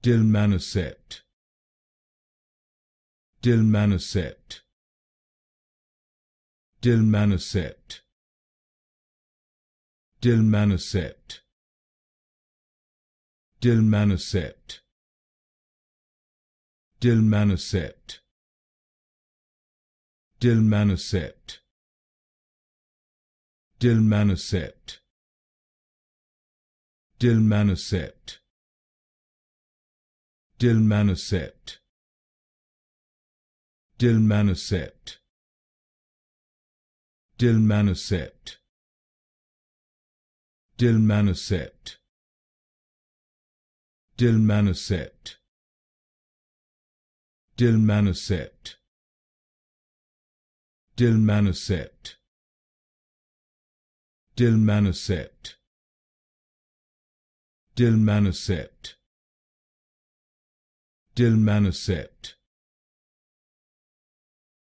Tilmanocept, Tilmanocept, Tilmanocept, Tilmanocept, Tilmanocept, Tilmanocept, Tilmanocept, Tilmanocept, Tilmanocept, Tilmanocept, Tilmanocept, Tilmanocept, Tilmanocept, Tilmanocept, Tilmanocept, Tilmanocept, Tilmanocept, Tilmanocept, Tilmanocept,